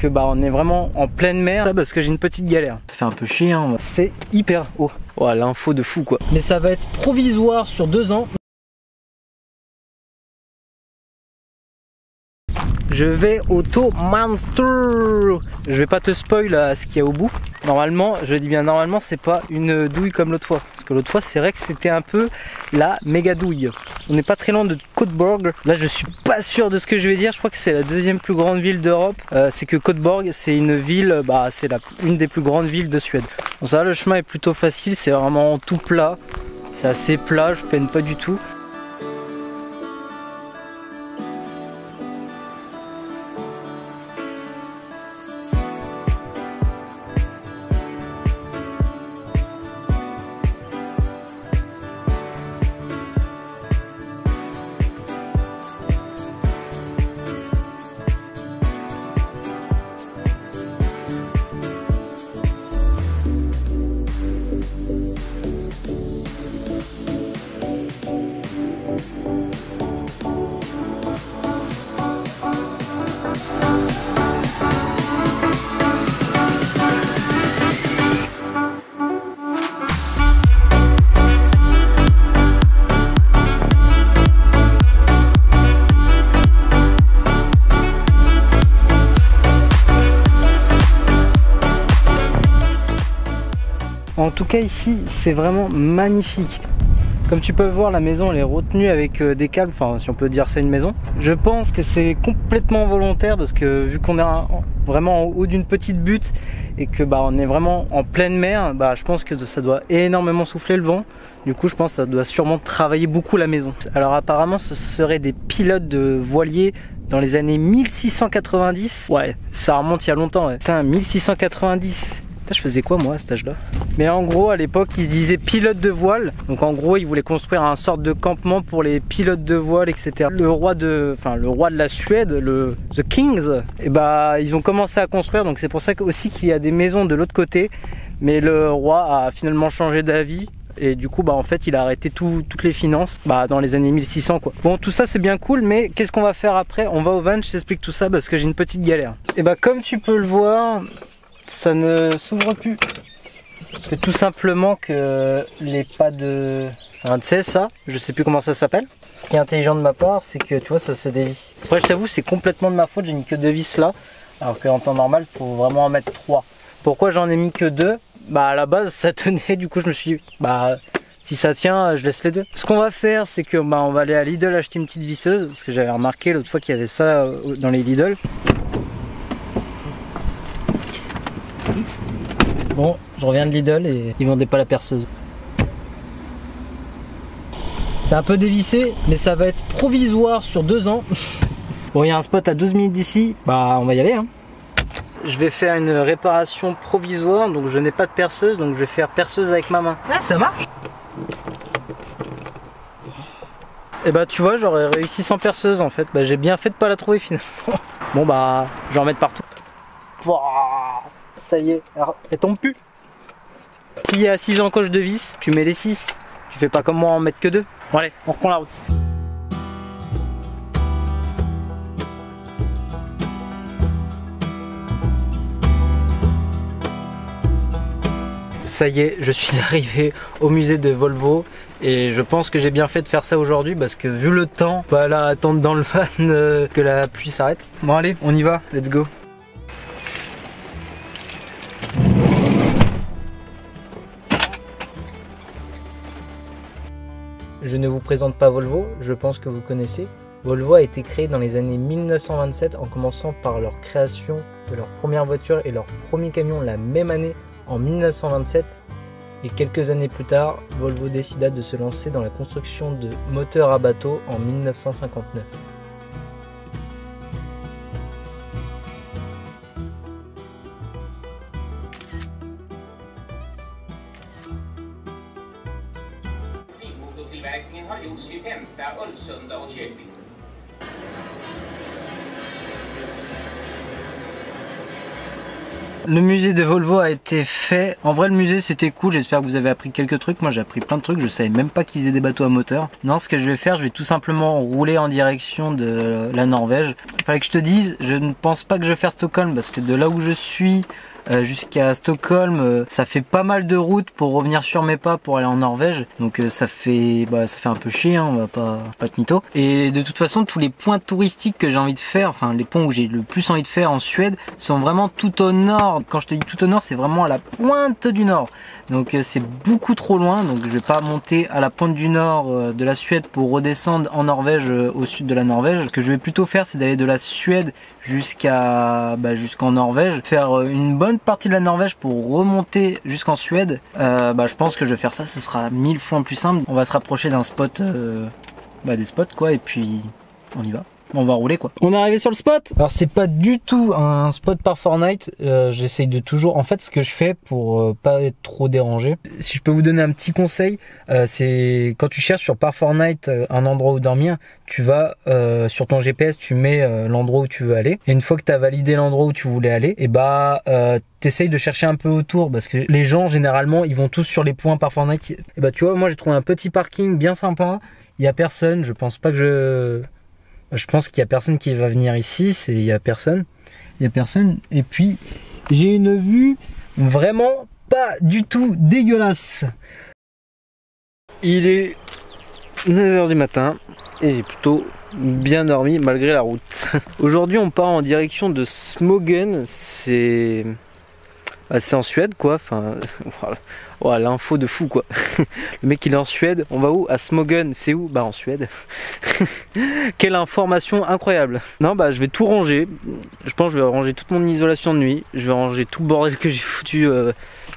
Que on est vraiment en pleine mer parce que j'ai une petite galère. Ça fait un peu chier, hein. C'est hyper haut. Oh, l'info de fou quoi. Mais ça va être provisoire sur 2 ans. Je vais au Thaw Monster. Je vais pas te spoil à ce qu'il y a au bout. Normalement, je dis bien normalement, c'est pas une douille comme l'autre fois. Parce que l'autre fois, c'est vrai que c'était un peu la méga douille. On n'est pas très loin de Göteborg. Là, je suis pas sûr de ce que je vais dire. Je crois que c'est la 2e plus grande ville d'Europe. C'est que Göteborg, c'est une ville, c'est une des plus grandes villes de Suède. Bon, ça va, le chemin est plutôt facile. C'est vraiment tout plat. C'est assez plat, je peine pas du tout. En tout cas ici c'est vraiment magnifique. Comme tu peux voir, la maison elle est retenue avec des câbles, enfin si on peut dire c'est une maison. Je pense que c'est complètement volontaire parce que vu qu'on est vraiment en haut d'une petite butte et que on est vraiment en pleine mer, je pense que ça doit énormément souffler le vent. Du coup je pense que ça doit sûrement travailler beaucoup la maison. Alors apparemment ce seraient des pilotes de voiliers dans les années 1690. Ouais, ça remonte il y a longtemps. Ouais. Putain, 1690. Je faisais quoi moi à cet âge là? Mais en gros à l'époque ils se disaient pilote de voile. Donc en gros ils voulaient construire un sorte de campement pour les pilotes de voile, etc. Le roi de la Suède, The Kings, et ils ont commencé à construire. Donc c'est pour ça aussi qu'il y a des maisons de l'autre côté. Mais le roi a finalement changé d'avis. Et du coup en fait il a arrêté toutes les finances dans les années 1600 quoi. Bon, tout ça c'est bien cool, mais qu'est-ce qu'on va faire après? On va au van, je t'explique tout ça parce que j'ai une petite galère. Et comme tu peux le voir, ça ne s'ouvre plus parce que tout simplement que les pas de... tu sais ça, je sais plus comment ça s'appelle. Ce qui est intelligent de ma part, c'est que tu vois ça se dévie. Après je t'avoue c'est complètement de ma faute, j'ai mis que 2 vis là, alors qu'en temps normal il faut vraiment en mettre 3. Pourquoi j'en ai mis que 2? À la base ça tenait, du coup je me suis dit si ça tient je laisse les 2. Ce qu'on va faire c'est que on va aller à Lidl acheter une petite visseuse, parce que j'avais remarqué l'autre fois qu'il y avait ça dans les Lidl. Bon, je reviens de Lidl et ils vendaient pas la perceuse. C'est un peu dévissé, mais ça va être provisoire sur 2 ans. Bon, il y a un spot à 12 minutes d'ici, on va y aller. Hein. Je vais faire une réparation provisoire, donc je n'ai pas de perceuse, donc je vais faire perceuse avec ma main. Ah, ça marche. Et tu vois, j'aurais réussi sans perceuse en fait. J'ai bien fait de pas la trouver finalement. Bon je vais en mettre partout. Ça y est, alors, elle tombe plus. S'il y a 6 encoches de vis, tu mets les 6. Tu fais pas comme moi en mettre que 2. Bon allez, on reprend la route. Ça y est, je suis arrivé au musée de Volvo et je pense que j'ai bien fait de faire ça aujourd'hui parce que vu le temps, pas là attendre dans le van que la pluie s'arrête. Bon allez, on y va, let's go. Je ne vous présente pas Volvo, je pense que vous connaissez. Volvo a été créé dans les années 1927 en commençant par leur création de leur première voiture et leur premier camion la même année en 1927. Et quelques années plus tard, Volvo décida de se lancer dans la construction de moteurs à bateau en 1959. Motortillverkningen har gjorts i Vemta, Ulvsunda och Köping. Le musée de Volvo a été fait. En vrai, le musée c'était cool, j'espère que vous avez appris quelques trucs. Moi j'ai appris plein de trucs, je savais même pas qu'ils faisaient des bateaux à moteur. Non, ce que je vais faire, je vais tout simplement rouler en direction de la Norvège. Il fallait que je te dise, je ne pense pas que je vais faire Stockholm parce que de là où je suis jusqu'à Stockholm, ça fait pas mal de route pour revenir sur mes pas pour aller en Norvège. Donc ça fait un peu chier, hein, on va pas te mytho. Et de toute façon, tous les points touristiques que j'ai envie de faire, enfin les points où j'ai le plus envie de faire en Suède, sont vraiment tout au nord. Quand je te dis tout au nord, c'est vraiment à la pointe du nord. Donc c'est beaucoup trop loin, donc je vais pas monter à la pointe du nord de la Suède pour redescendre en Norvège, au sud de la Norvège. Ce que je vais plutôt faire, c'est d'aller de la Suède jusqu'en Norvège, faire une bonne partie de la Norvège pour remonter jusqu'en Suède. Je pense que je vais faire ça, ce sera 1000 fois plus simple. On va se rapprocher d'un spot, des spots quoi, et puis on y va. On va rouler quoi. On est arrivé sur le spot. Alors c'est pas du tout un spot par Fortnite. J'essaye de toujours. En fait, ce que je fais pour pas être trop dérangé. Si je peux vous donner un petit conseil, c'est quand tu cherches sur par Fortnite un endroit où dormir, tu vas sur ton GPS, tu mets l'endroit où tu veux aller. Et une fois que tu as validé l'endroit où tu voulais aller, et t'essayes de chercher un peu autour parce que les gens généralement ils vont tous sur les points par Fortnite. Et tu vois, moi j'ai trouvé un petit parking bien sympa. Il y a personne. Je pense pas que je pense qu'il y a personne qui va venir ici, il y a personne. Et puis j'ai une vue vraiment pas du tout dégueulasse. Il est 9h du matin et j'ai plutôt bien dormi malgré la route. Aujourd'hui on part en direction de Smogen, c'est en Suède quoi, enfin voilà. Oh, l'info de fou quoi. Le mec il est en Suède, on va où? À Smogen, c'est où? En Suède. Quelle information incroyable. Non je vais tout ranger. Je pense que je vais ranger toute mon isolation de nuit. Je vais ranger tout le bordel que j'ai foutu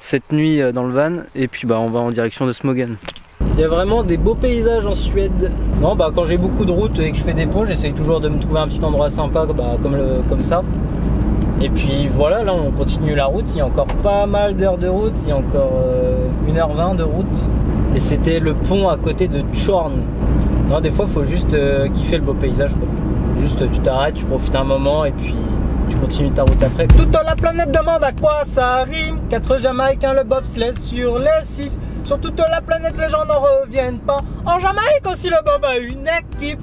cette nuit dans le van. Et puis on va en direction de Smogen. Il y a vraiment des beaux paysages en Suède. Non quand j'ai beaucoup de routes et que je fais des pauses, j'essaye toujours de me trouver un petit endroit sympa comme ça. Et puis voilà, là on continue la route, il y a encore pas mal d'heures de route, il y a encore 1h20 de route. Et c'était le pont à côté de Tjorn. Non, des fois il faut juste kiffer le beau paysage quoi. Juste tu t'arrêtes, tu profites un moment et puis tu continues ta route après. Toute la planète demande à quoi ça rime. 4 Jamaïcains, le bobsleigh sur les cifs. Sur toute la planète les gens n'en reviennent pas. En Jamaïque aussi le bob a une équipe.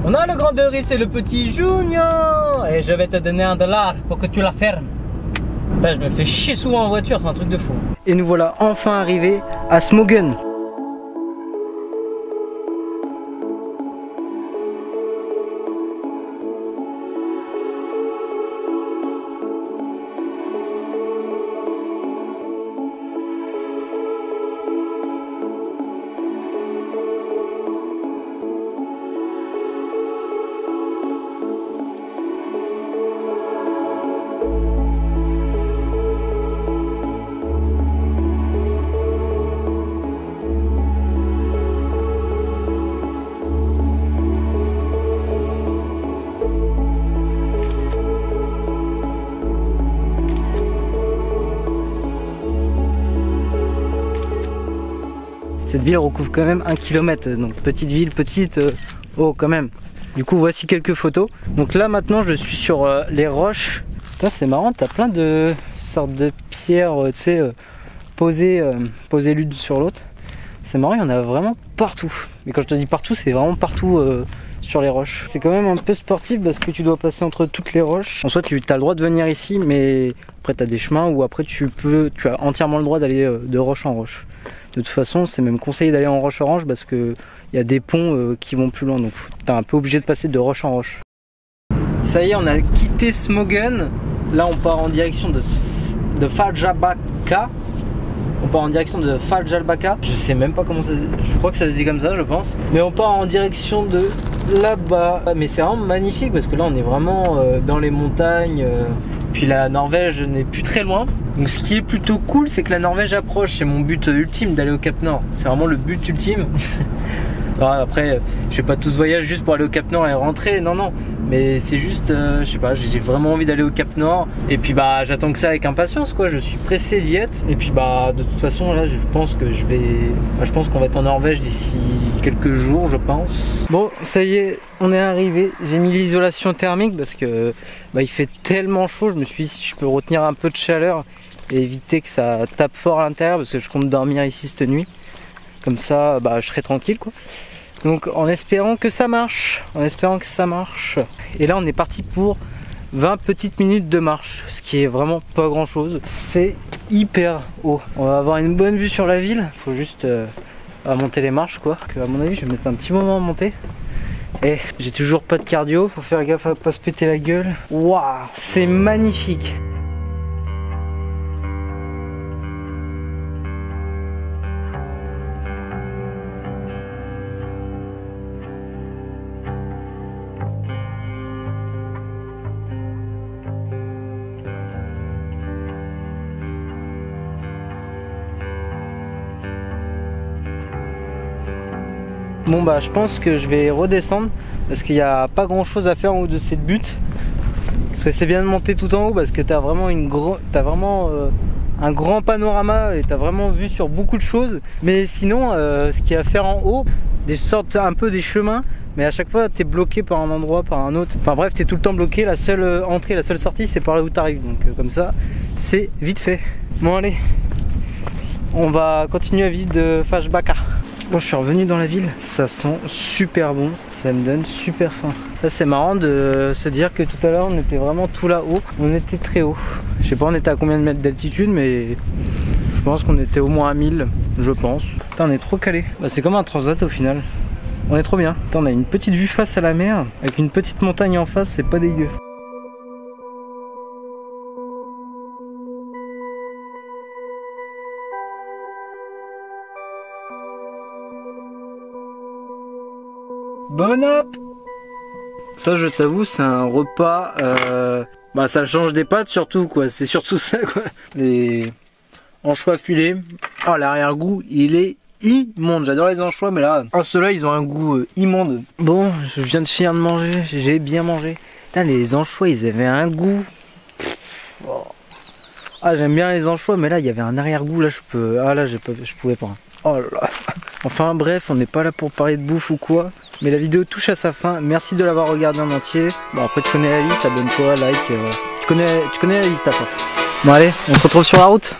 On a le grand Doris et le petit Junior. Et je vais te donner $1 pour que tu la fermes. Putain, je me fais chier souvent en voiture, c'est un truc de fou. Et nous voilà enfin arrivés à Smogen. Cette ville recouvre quand même 1 km, donc petite ville, oh quand même. Du coup voici quelques photos. Donc là maintenant je suis sur les roches. C'est marrant, t'as plein de sortes de pierres posées l'une sur l'autre. C'est marrant, il y en a vraiment partout. Mais quand je te dis partout, c'est vraiment partout sur les roches. C'est quand même un peu sportif parce que tu dois passer entre toutes les roches. En soi tu as le droit de venir ici, mais après tu as des chemins où après tu as entièrement le droit d'aller de roche en roche. De toute façon, c'est même conseillé d'aller en roche orange parce que il y a des ponts qui vont plus loin, donc t'es un peu obligé de passer de roche en roche. Ça y est, on a quitté Smogen. Là, on part en direction de Fallsjöbacka. On part en direction de Fallsjöbacka. Je sais même pas comment ça se dit. Je crois que ça se dit comme ça, je pense. Mais on part en direction de là-bas. Mais c'est vraiment magnifique parce que là, on est vraiment dans les montagnes. Puis la Norvège n'est plus très loin. Donc ce qui est plutôt cool, c'est que la Norvège approche. C'est mon but ultime d'aller au Cap Nord. C'est vraiment le but ultime. Alors après, je fais pas tout ce voyage juste pour aller au Cap Nord et rentrer, non non. Mais c'est juste, je sais pas, j'ai vraiment envie d'aller au Cap Nord. Et puis bah j'attends que ça avec impatience quoi, je suis pressé d'y être. Et puis bah de toute façon là je pense que je pense qu'on va être en Norvège d'ici quelques jours je pense. Bon ça y est, on est arrivé, j'ai mis l'isolation thermique parce que bah, il fait tellement chaud, je me suis dit si je peux retenir un peu de chaleur et éviter que ça tape fort à l'intérieur parce que je compte dormir ici cette nuit. Comme ça bah, je serai tranquille quoi. Donc en espérant que ça marche, Et là on est parti pour 20 petites minutes de marche, ce qui est vraiment pas grand chose. C'est hyper haut. On va avoir une bonne vue sur la ville, faut juste monter les marches quoi. Que à mon avis je vais mettre un petit moment à monter. Et j'ai toujours pas de cardio, faut faire gaffe à pas se péter la gueule. Waouh, c'est magnifique. Bon bah je pense que je vais redescendre parce qu'il n'y a pas grand chose à faire en haut de cette butte. Parce que c'est bien de monter tout en haut parce que t'as vraiment un grand panorama et t'as vraiment vu sur beaucoup de choses. Mais sinon ce qu'il y a à faire en haut, un peu des chemins, mais à chaque fois t'es bloqué par un endroit, par un autre. Enfin bref, t'es tout le temps bloqué, la seule entrée, la seule sortie c'est par là où t'arrives. Donc comme ça c'est vite fait. Bon allez, on va continuer à visite de Fashbacka. Bon, je suis revenu dans la ville, ça sent super bon, ça me donne super faim. Ça c'est marrant de se dire que tout à l'heure on était vraiment tout là-haut, on était très haut. Je sais pas on était à combien de mètres d'altitude mais je pense qu'on était au moins à 1000, je pense. Putain on est trop calé, bah, c'est comme un transat au final. On est trop bien. Putain, on a une petite vue face à la mer, avec une petite montagne en face, c'est pas dégueu. Bon up. Ça je t'avoue c'est un repas bah ça change des pâtes surtout quoi, c'est surtout ça quoi. Les anchois filés. Oh l'arrière-goût il est immonde, j'adore les anchois mais là ceux-là ils ont un goût immonde. Bon je viens de finir de manger, j'ai bien mangé. Putain les anchois ils avaient un goût. Ah j'aime bien les anchois mais là il y avait un arrière-goût là je pouvais pas. Oh là là. Enfin bref, on n'est pas là pour parler de bouffe ou quoi. Mais la vidéo touche à sa fin. Merci de l'avoir regardé en entier. Bon après tu connais la liste, abonne-toi, like. Tu connais la liste à toi. Bon allez, on se retrouve sur la route.